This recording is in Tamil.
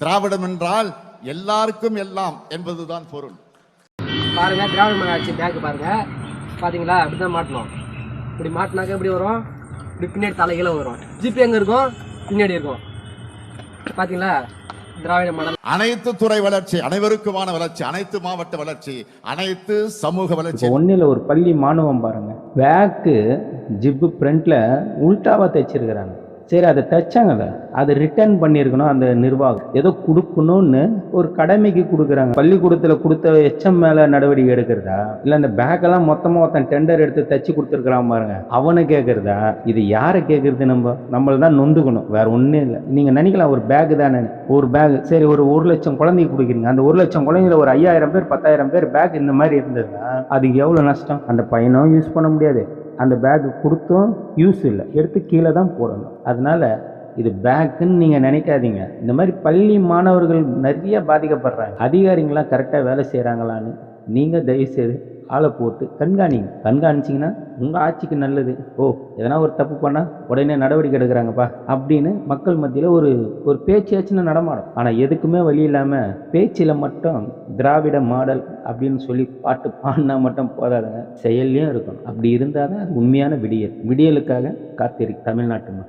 திராவிடம் என்றால் எல்லாருக்கும் எல்லாம் என்பதுதான் பொருள். பாருங்க, திராவிட மாடல் ஆட்சி பேக் பாருங்க, பாத்தீங்களா? அப்படிதான் மாட்டணும். இப்படி மாட்டினாக்க எப்படி வரும்? இப்படி பின்னாடி தலைகீழ வரும். ஜிபி எங்க இருக்கும்? பின்னாடி இருக்கும். பாத்தீங்களா? திராவிட மாடல். அனைத்து துறை வளர்ச்சி, அனைவருக்குமான வளர்ச்சி, அனைத்து மாவட்ட வளர்ச்சி, அனைத்து சமூக வளர்ச்சி. ஒன்னில் ஒரு பள்ளி மாணவன் பாருங்க, பேக்கு ஜிப்பு ஃப்ரண்ட்ல உல்டாவா தைச்சிருக்கிறாங்க. சரி, அதை தைச்சாங்கல்ல, அதை ரிட்டர்ன் பண்ணியிருக்கணும். அந்த நிர்வாகம் ஏதோ கொடுக்கணும்னு ஒரு கடமைக்கு கொடுக்குறாங்க. பள்ளிக்கூடத்தில் கொடுத்த எச்சம் மேலே நடவடிக்கை எடுக்கிறதா, இல்லை அந்த பேக்கெல்லாம் மொத்தமாக ஒருத்தன் டெண்டர் எடுத்து தைச்சி கொடுத்துருக்குறான் பாருங்க, அவனை கேட்குறதா? இது யாரை கேட்குறது? நம்மள தான் நொந்துக்கணும், வேற ஒன்றும் இல்லை. நீங்கள் நினைக்கலாம் ஒரு பேக்கு தானே, ஒரு பேக் சரி, ஒரு 1,00,000 குழந்தைக்கு கொடுக்குறீங்க. அந்த 1,00,000 குழந்தைங்கள ஒரு 5,000 பேர் 10,000 பேர் பேக் இந்த மாதிரி இருந்ததுன்னா அதுக்கு எவ்வளோ நஷ்டம்? அந்த பையனும் யூஸ் பண்ண முடியாது, அந்த பேக்கு கொடுத்தும் யூஸ் இல்லை, எடுத்து கீழே தான் போடணும். அதனால இது பேக்குன்னு நீங்கள் நினைக்காதீங்க. இந்த மாதிரி பள்ளி மாணவர்கள் நிறைய பாதிக்கப்படுறாங்க. அதிகாரிங்களாம் கரெக்டாக வேலை செய்கிறாங்களான்னு நீங்கள் தயவுசெய்து ஆளை போட்டு கண்காணிச்சிங்கன்னா உங்கள் ஆட்சிக்கு நல்லது. ஓ, எதனா ஒரு தப்பு பண்ணால் உடனே நடவடிக்கை எடுக்கிறாங்கப்பா அப்படின்னு மக்கள் மத்தியில் ஒரு பேச்சாச்சுன்னு நடமாடும். ஆனால் எதுக்குமே வழி இல்லாமல் பேச்சில் மட்டும் திராவிட மாடல் அப்படின்னு சொல்லி பாட்டு பாடினா மட்டும் போதாதுங்க, செயல்லையும் இருக்கணும். அப்படி இருந்தால் தான் அது உண்மையான விடியலுக்காக காத்திருக்கு தமிழ்நாட்டு மக்கள்.